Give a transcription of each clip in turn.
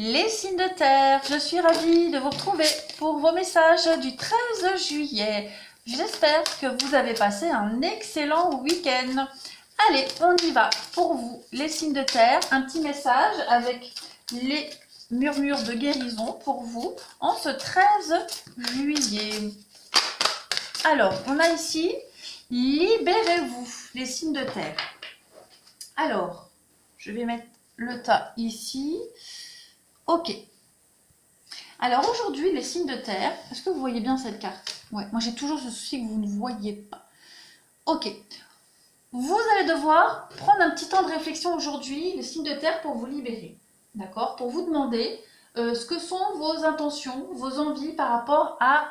Les signes de terre, je suis ravie de vous retrouver pour vos messages du 13 juillet. J'espère que vous avez passé un excellent week-end. Allez, on y va. Pour vous, les signes de terre, un petit message avec les murmures de guérison pour vous en ce 13 juillet. Alors, on a ici, libérez-vous, les signes de terre. Alors, je vais mettre le tas ici. Ok. Alors aujourd'hui, les signes de terre, est-ce que vous voyez bien cette carte? Ouais, moi j'ai toujours ce souci que vous ne voyez pas. Ok. Vous allez devoir prendre un petit temps de réflexion aujourd'hui, les signes de terre, pour vous libérer. D'accord? Pour vous demander ce que sont vos intentions, vos envies par rapport à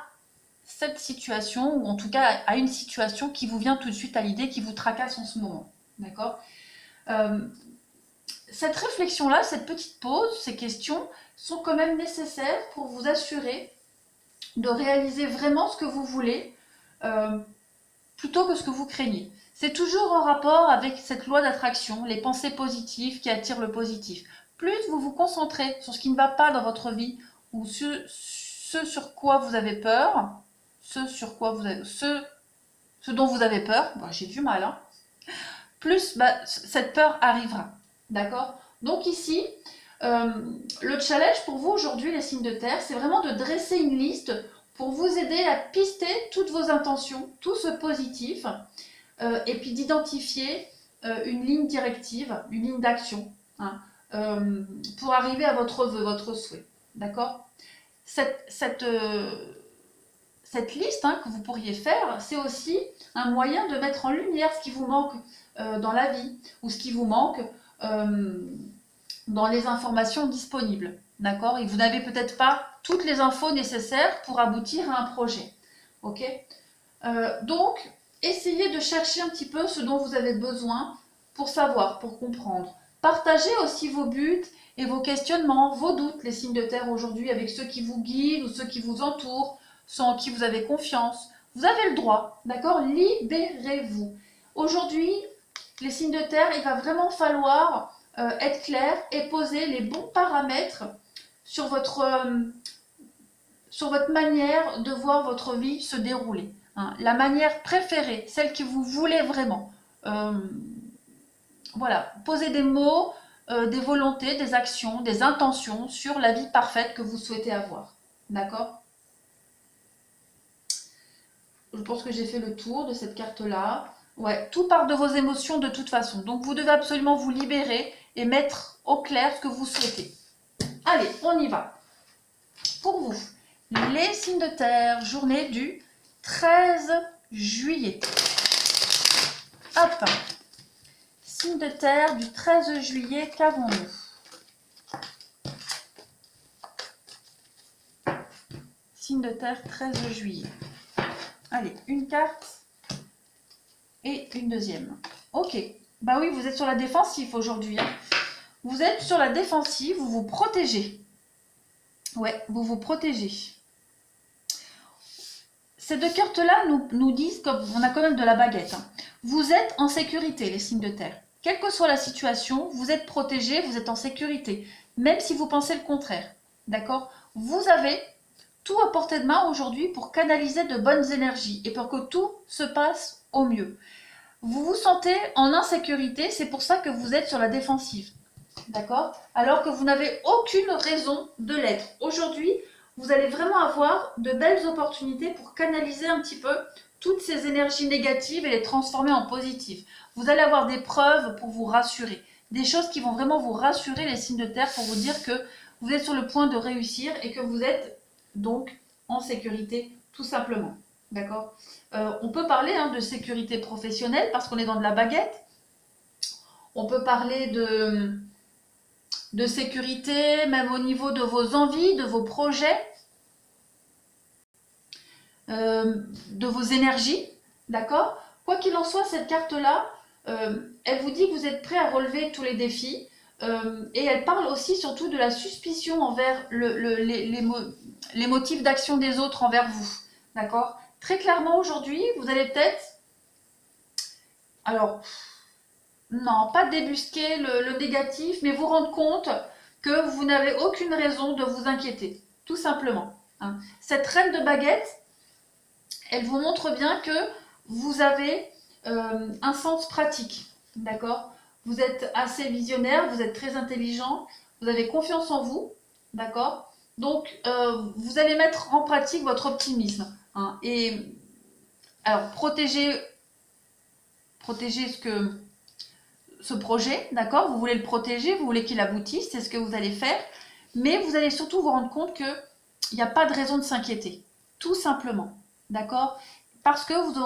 cette situation, ou en tout cas à une situation qui vous vient tout de suite à l'idée, qui vous tracasse en ce moment. D'accord? Cette réflexion-là, cette petite pause, ces questions sont quand même nécessaires pour vous assurer de réaliser vraiment ce que vous voulez plutôt que ce que vous craignez. C'est toujours en rapport avec cette loi d'attraction, les pensées positives qui attirent le positif. Plus vous vous concentrez sur ce qui ne va pas dans votre vie ou ce sur quoi vous avez peur, ce dont vous avez peur, bon, j'ai du mal, hein, plus cette peur arrivera. D'accord? Donc ici, le challenge pour vous aujourd'hui, les signes de terre, c'est vraiment de dresser une liste pour vous aider à pister toutes vos intentions, tout ce positif, et puis d'identifier une ligne directive, une ligne d'action, hein, pour arriver à votre vœu, votre souhait. D'accord? Cette liste, hein, que vous pourriez faire, c'est aussi un moyen de mettre en lumière ce qui vous manque dans la vie, ou ce qui vous manque dans les informations disponibles. D'accord? Et vous n'avez peut-être pas toutes les infos nécessaires pour aboutir à un projet. Ok? Donc, essayez de chercher un petit peu ce dont vous avez besoin pour savoir, pour comprendre. Partagez aussi vos buts et vos questionnements, vos doutes, les signes de terre aujourd'hui, avec ceux qui vous guident ou ceux qui vous entourent, ceux en qui vous avez confiance. Vous avez le droit, d'accord? Libérez-vous. Aujourd'hui, les signes de terre, il va vraiment falloir être clair et poser les bons paramètres sur votre manière de voir votre vie se dérouler. Hein. La manière préférée, celle que vous voulez vraiment. Voilà, posez des mots, des volontés, des actions, des intentions sur la vie parfaite que vous souhaitez avoir. D'accord? Je pense que j'ai fait le tour de cette carte-là. Ouais, tout part de vos émotions de toute façon. Donc vous devez absolument vous libérer et mettre au clair ce que vous souhaitez. Allez, on y va. Pour vous, les signes de terre, journée du 13 juillet. Hop. Signe de terre du 13 juillet, qu'avons-nous? Signe de terre 13 juillet. Allez, une carte et une deuxième. Ok. Bah oui, vous êtes sur la défensive aujourd'hui. Hein. Vous êtes sur la défensive, vous vous protégez. Ouais, vous vous protégez. Ces deux cartes-là nous disent qu'on a quand même de la baguette. Hein. Vous êtes en sécurité, les signes de terre. Quelle que soit la situation, vous êtes protégé, vous êtes en sécurité. Même si vous pensez le contraire. D'accord? Vous avez tout à portée de main aujourd'hui pour canaliser de bonnes énergies et pour que tout se passe au mieux. Vous vous sentez en insécurité, c'est pour ça que vous êtes sur la défensive. D'accord? Alors que vous n'avez aucune raison de l'être. Aujourd'hui, vous allez vraiment avoir de belles opportunités pour canaliser un petit peu toutes ces énergies négatives et les transformer en positives. Vous allez avoir des preuves pour vous rassurer. Des choses qui vont vraiment vous rassurer, les signes de terre, pour vous dire que vous êtes sur le point de réussir et que vous êtes donc en sécurité, tout simplement. D'accord? On peut parler de sécurité professionnelle parce qu'on est dans de la baguette. On peut parler de sécurité, même au niveau de vos envies, de vos projets, de vos énergies, d'accord? Quoi qu'il en soit, cette carte-là, elle vous dit que vous êtes prêt à relever tous les défis, et elle parle aussi surtout de la suspicion envers les motifs d'action des autres envers vous, d'accord? Très clairement, aujourd'hui, vous allez peut-être... Alors... Non, pas débusquer le négatif, mais vous rendre compte que vous n'avez aucune raison de vous inquiéter, tout simplement. Hein. Cette reine de baguette, elle vous montre bien que vous avez un sens pratique, d'accord? Vous êtes assez visionnaire, vous êtes très intelligent, vous avez confiance en vous, d'accord? Donc, vous allez mettre en pratique votre optimisme. Hein, et alors, protégez ce projet, d'accord? Vous voulez le protéger, vous voulez qu'il aboutisse, c'est ce que vous allez faire. Mais vous allez surtout vous rendre compte qu'il n'y a pas de raison de s'inquiéter, tout simplement, d'accord? Parce que vous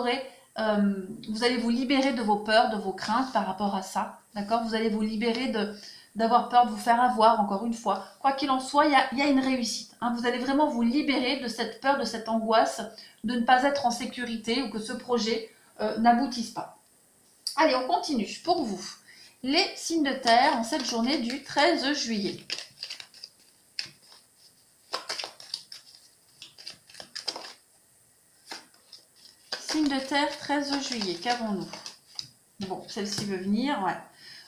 allez vous libérer de vos peurs, de vos craintes par rapport à ça, d'accord? Vous allez vous libérer d'avoir peur de vous faire avoir, encore une fois. Quoi qu'il en soit, il y a une réussite. Hein. Vous allez vraiment vous libérer de cette peur, de cette angoisse, de ne pas être en sécurité ou que ce projet n'aboutisse pas. Allez, on continue. Pour vous, les signes de terre en cette journée du 13 juillet. Signe de terre, 13 juillet, qu'avons-nous? Bon, celle-ci veut venir, ouais.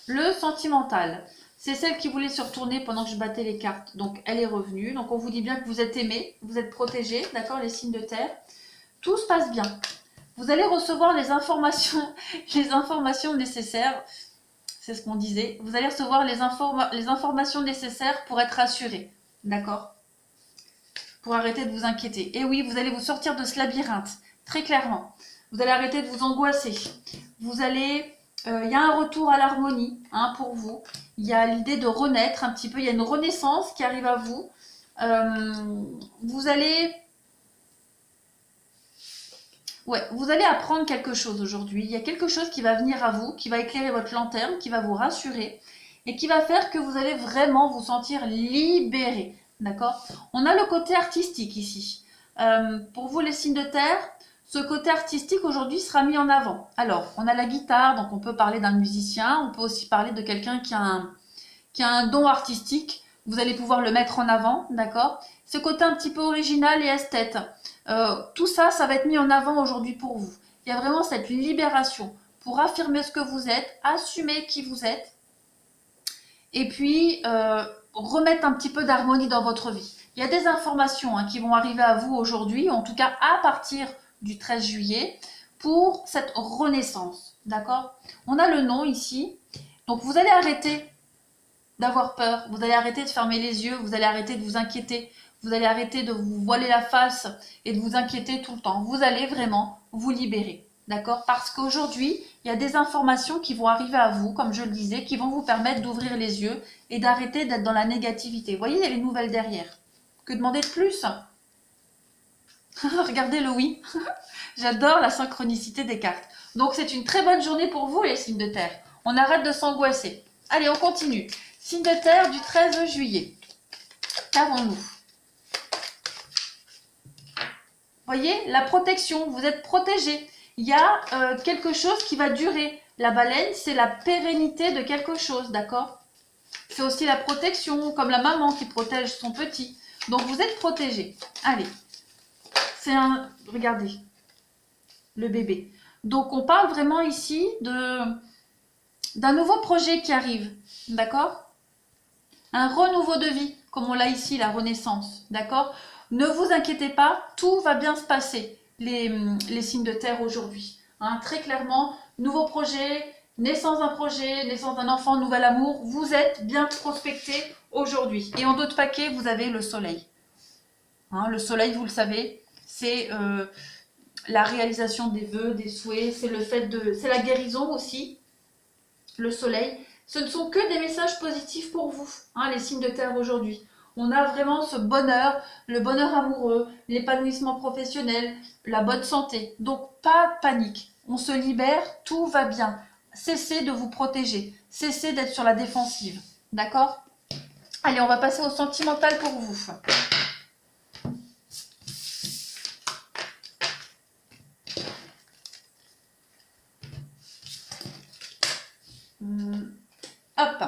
Le sentimental, c'est celle qui voulait se retourner pendant que je battais les cartes. Donc, elle est revenue. Donc, on vous dit bien que vous êtes aimé, vous êtes protégé, d'accord, les signes de terre. Tout se passe bien. Vous allez recevoir les informations nécessaires. C'est ce qu'on disait. Vous allez recevoir les informations nécessaires pour être rassuré, d'accord? Pour arrêter de vous inquiéter. Et oui, vous allez vous sortir de ce labyrinthe. Très clairement. Vous allez arrêter de vous angoisser. Vous allez... Il y a un retour à l'harmonie hein, pour vous. Il y a l'idée de renaître un petit peu. Il y a une renaissance qui arrive à vous. Vous allez apprendre quelque chose aujourd'hui. Il y a quelque chose qui va venir à vous, qui va éclairer votre lanterne, qui va vous rassurer et qui va faire que vous allez vraiment vous sentir libéré. D'accord? On a le côté artistique ici. Pour vous, les signes de terre, ce côté artistique aujourd'hui sera mis en avant. Alors, on a la guitare, donc on peut parler d'un musicien, on peut aussi parler de quelqu'un qui a un don artistique. Vous allez pouvoir le mettre en avant, d'accord? Ce côté un petit peu original et esthète. Tout ça, ça va être mis en avant aujourd'hui pour vous. Il y a vraiment cette libération pour affirmer ce que vous êtes, assumer qui vous êtes, et puis remettre un petit peu d'harmonie dans votre vie. Il y a des informations hein, qui vont arriver à vous aujourd'hui, en tout cas à partir du 13 juillet, pour cette renaissance. D'accord? On a le nom ici. Donc vous allez arrêter d'avoir peur, vous allez arrêter de fermer les yeux, vous allez arrêter de vous inquiéter, vous allez arrêter de vous voiler la face et de vous inquiéter tout le temps. Vous allez vraiment vous libérer. D'accord? Parce qu'aujourd'hui, il y a des informations qui vont arriver à vous, comme je le disais, qui vont vous permettre d'ouvrir les yeux et d'arrêter d'être dans la négativité. Vous voyez, il y a les nouvelles derrière. Que demander de plus? Regardez le oui. J'adore la synchronicité des cartes. Donc, c'est une très bonne journée pour vous, les signes de terre. On arrête de s'angoisser. Allez, on continue. Signe de terre du 13 juillet. Qu'avons-nous? Voyez, la protection. Vous êtes protégé. Il y a quelque chose qui va durer. La baleine, c'est la pérennité de quelque chose, d'accord? C'est aussi la protection, comme la maman qui protège son petit. Donc, vous êtes protégé. Allez. Regardez, le bébé. Donc, on parle vraiment ici d'un nouveau projet qui arrive, d'accord? Un renouveau de vie, comme on l'a ici, la renaissance, d'accord? Ne vous inquiétez pas, tout va bien se passer, les signes de terre aujourd'hui. Hein, très clairement, nouveau projet, naissance d'un enfant, nouvel amour, vous êtes bien prospecté aujourd'hui. Et en dos de paquet, vous avez le soleil. Hein, le soleil, vous le savez, c'est la réalisation des vœux, des souhaits, c'est la guérison aussi, le soleil. Ce ne sont que des messages positifs pour vous, hein, les signes de terre aujourd'hui. On a vraiment ce bonheur, le bonheur amoureux, l'épanouissement professionnel, la bonne santé. Donc pas de panique, on se libère, tout va bien. Cessez de vous protéger, cessez d'être sur la défensive, d'accord? Allez, on va passer au sentimental pour vous. Hop.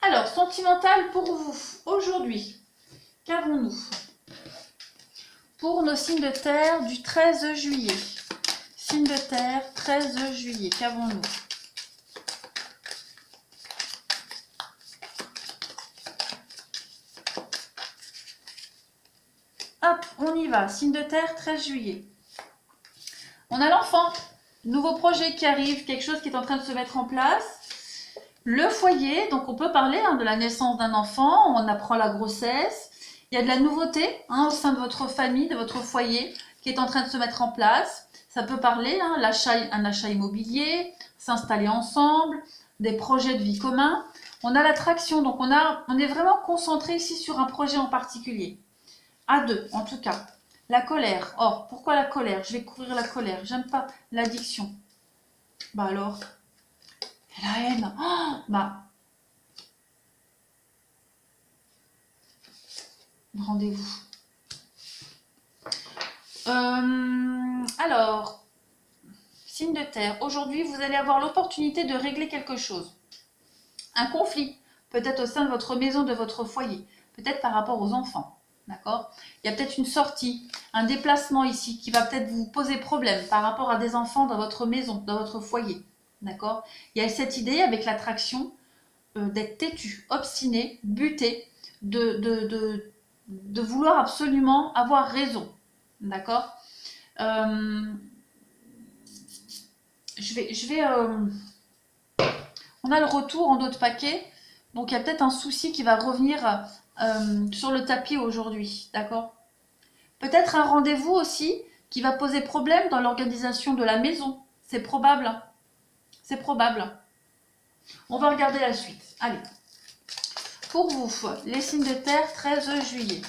Alors, sentimental pour vous, aujourd'hui, qu'avons-nous? Pour nos signes de terre du 13 juillet. Signe de terre, 13 juillet, qu'avons-nous? On y va. Signe de terre, 13 juillet. On a l'enfant. Nouveau projet qui arrive, quelque chose qui est en train de se mettre en place. Le foyer, donc on peut parler de la naissance d'un enfant, on apprend la grossesse. Il y a de la nouveauté au sein de votre famille, de votre foyer, qui est en train de se mettre en place. Ça peut parler, un achat immobilier, s'installer ensemble, des projets de vie communs. On a l'attraction, donc on est vraiment concentré ici sur un projet en particulier. À deux, en tout cas. La colère. Or, pourquoi la colère? Je vais couvrir la colère. J'aime pas l'addiction. Bah alors, la haine. Oh, bah, rendez-vous. Alors, signe de terre. Aujourd'hui, vous allez avoir l'opportunité de régler quelque chose. Un conflit, peut-être au sein de votre maison, de votre foyer, peut-être par rapport aux enfants. D'accord? Il y a peut-être une sortie, un déplacement ici qui va peut-être vous poser problème par rapport à des enfants dans votre maison, dans votre foyer. D'accord? Il y a cette idée avec l'attraction d'être têtu, obstiné, buté, de vouloir absolument avoir raison. D'accord? On a le retour en d'autres paquets, donc il y a peut-être un souci qui va revenir sur le tapis aujourd'hui, d'accord? Peut-être un rendez-vous aussi qui va poser problème dans l'organisation de la maison, c'est probable, hein. C'est probable. On va regarder la suite. Allez, pour vous, les signes de terre, 13 juillet.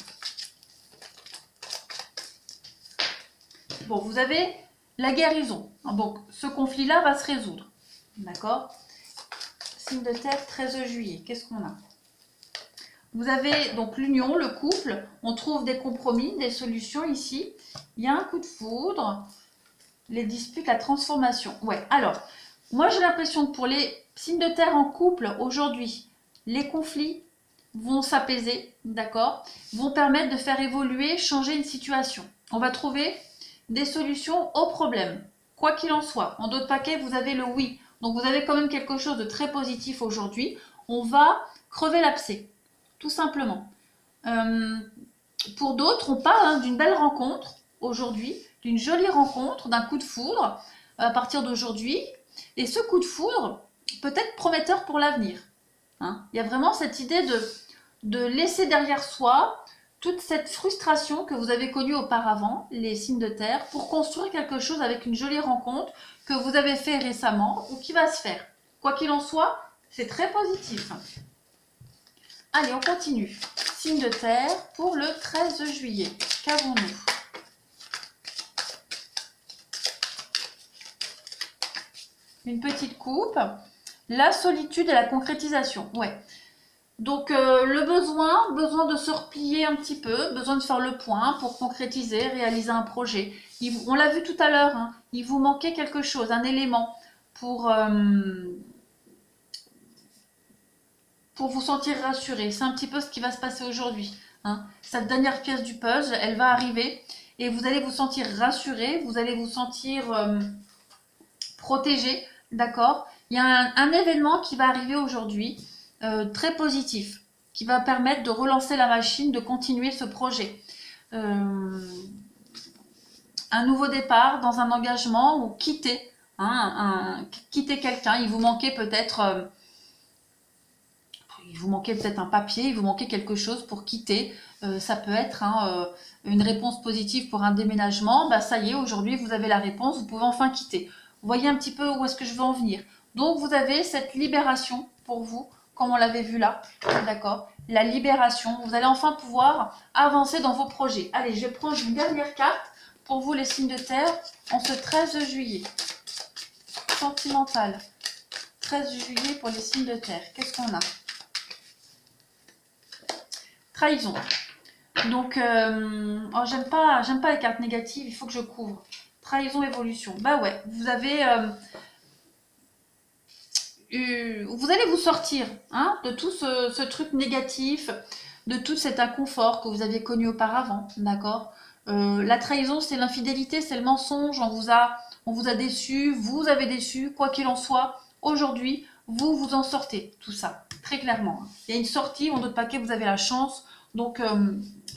Bon, vous avez la guérison. Donc, ce conflit-là va se résoudre. D'accord? Signe de terre, 13 juillet. Qu'est-ce qu'on a? Vous avez donc l'union, le couple. On trouve des compromis, des solutions ici. Il y a un coup de foudre. Les disputes, la transformation. Ouais, alors, moi j'ai l'impression que pour les signes de terre en couple, aujourd'hui, les conflits vont s'apaiser, d'accord? Vont permettre de faire évoluer, changer une situation. On va trouver des solutions aux problèmes, quoi qu'il en soit. En d'autres paquets, vous avez le oui. Donc vous avez quand même quelque chose de très positif aujourd'hui. On va crever l'abcès, tout simplement. Pour d'autres, on parle d'une belle rencontre aujourd'hui, d'une jolie rencontre, d'un coup de foudre à partir d'aujourd'hui. Et ce coup de foudre peut être prometteur pour l'avenir. Il y a vraiment cette idée de laisser derrière soi toute cette frustration que vous avez connue auparavant, les signes de terre, pour construire quelque chose avec une jolie rencontre que vous avez fait récemment ou qui va se faire. Quoi qu'il en soit, c'est très positif. Allez, on continue. Signe de terre pour le 13 juillet. Qu'avons-nous? Une petite coupe. La solitude et la concrétisation. Ouais. Donc le besoin de se replier un petit peu, besoin de faire le point pour concrétiser, réaliser un projet. On l'a vu tout à l'heure, il vous manquait quelque chose, un élément pour vous sentir rassuré. C'est un petit peu ce qui va se passer aujourd'hui. Cette dernière pièce du puzzle, elle va arriver et vous allez vous sentir rassuré, vous allez vous sentir protégé, d'accord? Il y a un événement qui va arriver aujourd'hui. Très positif, qui va permettre de relancer la machine, de continuer ce projet. Un nouveau départ dans un engagement ou quitter, quitter quelqu'un. Il vous manquait peut-être un papier, il vous manquait quelque chose pour quitter. Ça peut être une réponse positive pour un déménagement. Bah, ça y est, aujourd'hui vous avez la réponse, vous pouvez enfin quitter. Vous voyez un petit peu où est-ce que je veux en venir. Donc vous avez cette libération pour vous, comme on l'avait vu là, d'accord? La libération, vous allez enfin pouvoir avancer dans vos projets. Allez, je vais prendre une dernière carte pour vous les signes de terre en ce 13 juillet. Sentimental. 13 juillet pour les signes de terre. Qu'est-ce qu'on a? Trahison. Donc, j'aime pas les cartes négatives, il faut que je couvre. Trahison, évolution. Bah ouais, vous avez... vous allez vous sortir de tout ce truc négatif, de tout cet inconfort que vous aviez connu auparavant, d'accord? La trahison, c'est l'infidélité, c'est le mensonge, on vous a déçu, vous avez déçu, quoi qu'il en soit, aujourd'hui, vous en sortez, tout ça. très clairement. Il y a une sortie, en d'autres paquets, vous avez la chance. Donc,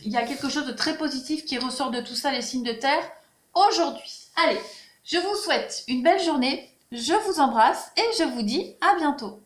il y a quelque chose de très positif qui ressort de tout ça, les signes de terre, aujourd'hui. Allez, je vous souhaite une belle journée, je vous embrasse et je vous dis à bientôt.